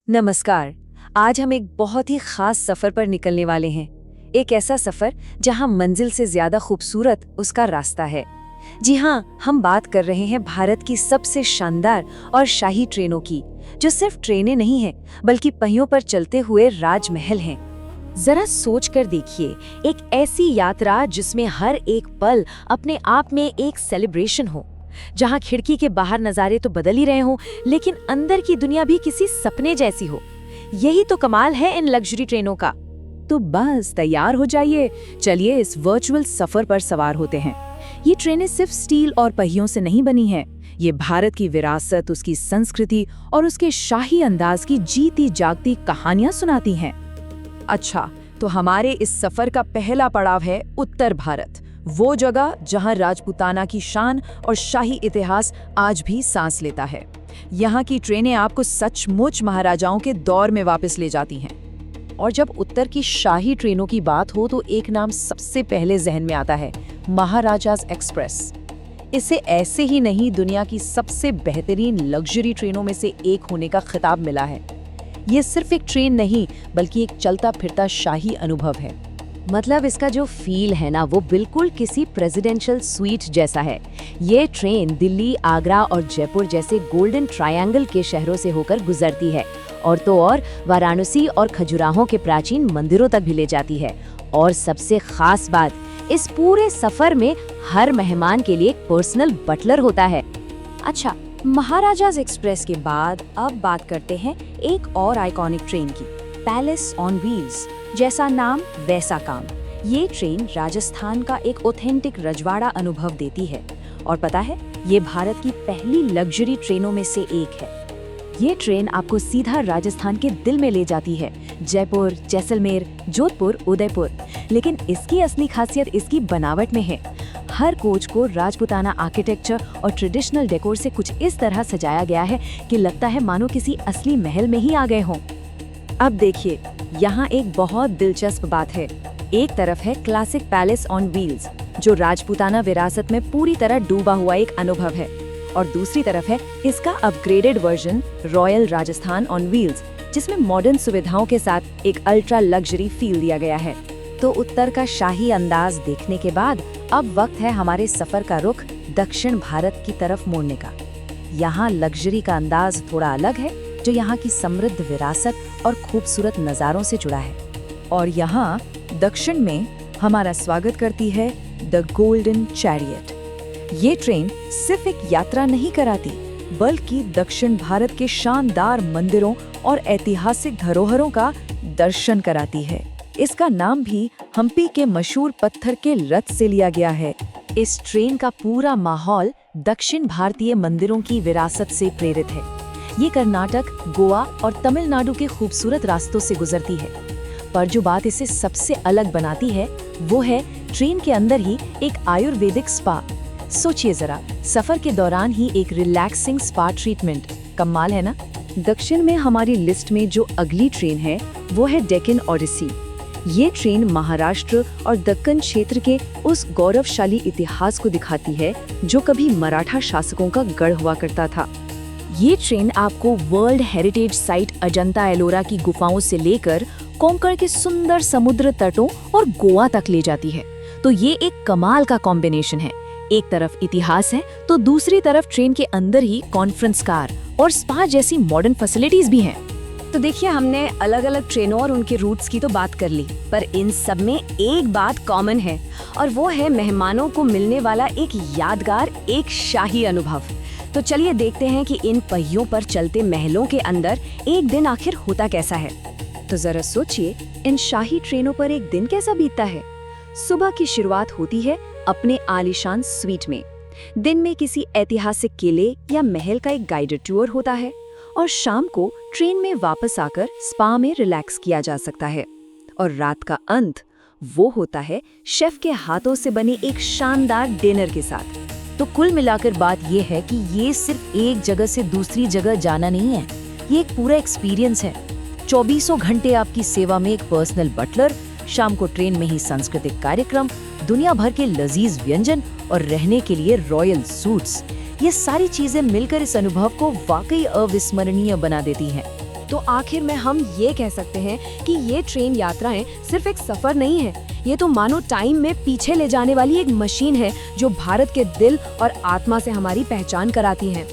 नमस्कार। आज हम एक बहुत ही खास सफर पर निकलने वाले हैं। एक ऐसा सफर जहां मंजिल से ज्यादा खूबसूरत उसका रास्ता है। जी हाँ, हम बात कर रहे हैं भारत की सबसे शानदार और शाही ट्रेनों की, जो सिर्फ ट्रेनें नहीं हैं, बल्कि पहियों पर चलते हुए राजमहल हैं। जरा सोच कर देखिए, एक ऐसी यात्रा जिसमें हर एक पल अपने आप में एक सेलिब्रेशन हो, जहां खिड़की के बाहर नज़ारे तो बदल ही रहे हों, लेकिन अंदर की दुनिया भी किसी सपने जैसी हो। यही तो कमाल है इन लग्जरी ट्रेनों का। तो बस तैयार हो जाइए, चलिए इस वर्चुअल सफर पर सवार होते हैं। ये ट्रेनें सिर्फ स्टील और पहियों से नहीं बनी हैं। ये भारत की विरासत, उसकी संस्कृति और उसके शाही अंदाज की जीती जागती कहानियां सुनाती हैं। अच्छा, तो हमारे इस सफर का पहला पड़ाव है उत्तर भारत, वो जगह जहां राजपूताना की शान और शाही इतिहास आज भी सांस लेता है। यहाँ की ट्रेनें आपको सचमुच महाराजाओं के दौर में वापस ले जाती हैं। और जब उत्तर की शाही ट्रेनों की बात हो तो एक नाम सबसे पहले जहन में आता है, महाराजाज एक्सप्रेस। इसे ऐसे ही नहीं, दुनिया की सबसे बेहतरीन लग्जरी ट्रेनों में से एक होने का खिताब मिला है। ये सिर्फ एक ट्रेन नहीं, बल्कि एक चलता फिरता शाही अनुभव है। मतलब इसका जो फील है ना, वो बिल्कुल किसी प्रेसिडेंशियल स्वीट जैसा है। ये ट्रेन दिल्ली, आगरा और जयपुर जैसे गोल्डन ट्रायंगल के शहरों से होकर गुजरती है, और तो और वाराणसी और खजुराहो के प्राचीन मंदिरों तक भी ले जाती है। और सबसे खास बात, इस पूरे सफर में हर मेहमान के लिए एक पर्सनल बटलर होता है। अच्छा, महाराजाज एक्सप्रेस के बाद अब बात करते हैं एक और आइकॉनिक ट्रेन की, पैलेस ऑन व्हील्स। जैसा नाम वैसा काम। ये ट्रेन राजस्थान का एक ऑथेंटिक रजवाड़ा अनुभव देती है। और पता है, ये भारत की पहली लग्जरी ट्रेनों में से एक है। ये ट्रेन आपको सीधा राजस्थान के दिल में ले जाती है, जयपुर, जैसलमेर, जोधपुर, उदयपुर। लेकिन इसकी असली खासियत इसकी बनावट में है। हर कोच को राजपूताना आर्किटेक्चर और ट्रेडिशनल डेकोर से कुछ इस तरह सजाया गया है कि लगता है मानो किसी असली महल में ही आ गए हों। अब देखिए, यहाँ एक बहुत दिलचस्प बात है। एक तरफ है क्लासिक पैलेस ऑन व्हील्स, जो राजपूताना विरासत में पूरी तरह डूबा हुआ एक अनुभव है, और दूसरी तरफ है इसका upgraded version, royal Rajasthan on wheels, जिसमें मॉडर्न सुविधाओं के साथ एक अल्ट्रा लग्जरी फील दिया गया है। तो उत्तर का शाही अंदाज देखने के बाद अब वक्त है हमारे सफर का रुख दक्षिण भारत की तरफ मोड़ने का। यहाँ लग्जरी का अंदाज थोड़ा अलग है, जो यहाँ की समृद्ध विरासत और खूबसूरत नज़ारों से जुड़ा है। और यहाँ दक्षिण में हमारा स्वागत करती है द गोल्डन चैरियट। ये ट्रेन सिर्फ एक यात्रा नहीं कराती, बल्कि दक्षिण भारत के शानदार मंदिरों और ऐतिहासिक धरोहरों का दर्शन कराती है। इसका नाम भी हम्पी के मशहूर पत्थर के रथ से लिया गया है। इस ट्रेन का पूरा माहौल दक्षिण भारतीय मंदिरों की विरासत से प्रेरित है। ये कर्नाटक, गोवा और तमिलनाडु के खूबसूरत रास्तों से गुजरती है। पर जो बात इसे सबसे अलग बनाती है, वो है ट्रेन के अंदर ही एक आयुर्वेदिक स्पा। सोचिए जरा, सफर के दौरान ही एक रिलैक्सिंग स्पा ट्रीटमेंट। कमाल है ना? दक्षिण में हमारी लिस्ट में जो अगली ट्रेन है, वो है डेक्कन ओडिसी। ये ट्रेन महाराष्ट्र और दक्कन क्षेत्र के उस गौरवशाली इतिहास को दिखाती है, जो कभी मराठा शासकों का गढ़ हुआ करता था। ये ट्रेन आपको world heritage site Ajanta Ellora की गुफाओं से लेकर कोंकण के सुंदर समुद्र तटों और गोवा तक ले जाती है। तो ये एक कमाल का कॉम्बिनेशन है। एक तरफ इतिहास है, तो दूसरी तरफ ट्रेन के अंदर ही कॉन्फ्रेंस कार और स्पा जैसी मॉडर्न फैसिलिटीज भी हैं। तो देखिए, हमने अलग अलग ट्रेनों और उनके रूट्स की तो बात कर ली, पर इन सब में एक बात कॉमन है, और वो है मेहमानों को मिलने वाला एक यादगार, एक शाही अनुभव। तो चलिए देखते हैं कि इन पहियों पर चलते महलों के अंदर एक दिन आखिर होता कैसा है। तो जरा सोचिए, इन शाही ट्रेनों पर एक दिन कैसा बीतता है। सुबह की शुरुआत होती है अपने आलीशान स्वीट में। दिन में किसी ऐतिहासिक किले या महल का एक गाइडेड टूर होता है, और शाम को ट्रेन में वापस आकर स्पा में रिलैक्स किया जा सकता है। और रात का अंत वो होता है शेफ के हाथों से बने एक शानदार डिनर के साथ। तो कुल मिलाकर बात ये है कि ये सिर्फ एक जगह से दूसरी जगह जाना नहीं है, ये एक पूरा एक्सपीरियंस है। 24 घंटे आपकी सेवा में एक पर्सनल बटलर, शाम को ट्रेन में ही सांस्कृतिक कार्यक्रम, दुनिया भर के लजीज व्यंजन और रहने के लिए रॉयल सूट्स। ये सारी चीजें मिलकर इस अनुभव को वाकई अविस्मरणीय बना देती हैं। तो आखिर में हम ये कह सकते हैं कि ये ट्रेन यात्राएं सिर्फ एक सफर नहीं है, ये तो मानो टाइम में पीछे ले जाने वाली एक मशीन है जो भारत के दिल और आत्मा से हमारी पहचान कराती है।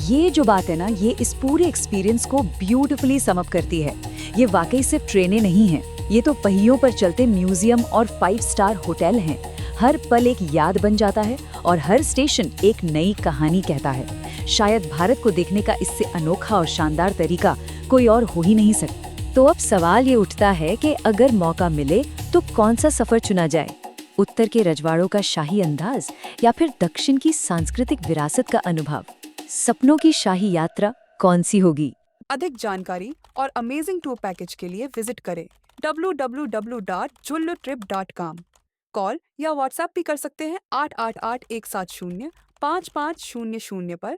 ये जो बात है ना, ये इस पूरे एक्सपीरियंस को ब्यूटीफुली सम अप करती है। ये वाकई सिर्फ ट्रेनें नहीं हैं, ये तो पहियों पर चलते म्यूजियम और 5 स्टार होटल हैं। हर पल एक याद बन जाता है और हर स्टेशन एक नई कहानी कहता है। शायद भारत को देखने का इससे अनोखा और शानदार तरीका कोई और हो ही नहीं सकता। तो अब सवाल ये उठता है कि अगर मौका मिले तो कौन सा सफर चुना जाए? उत्तर के रजवाड़ों का शाही अंदाज या फिर दक्षिण की सांस्कृतिक विरासत का अनुभव? सपनों की शाही यात्रा कौन सी होगी? अधिक जानकारी और अमेजिंग टूर पैकेज के लिए विजिट करें www.jullutrip.com। कॉल या व्हाट्सएप भी कर सकते हैं 888-170-5500 पर।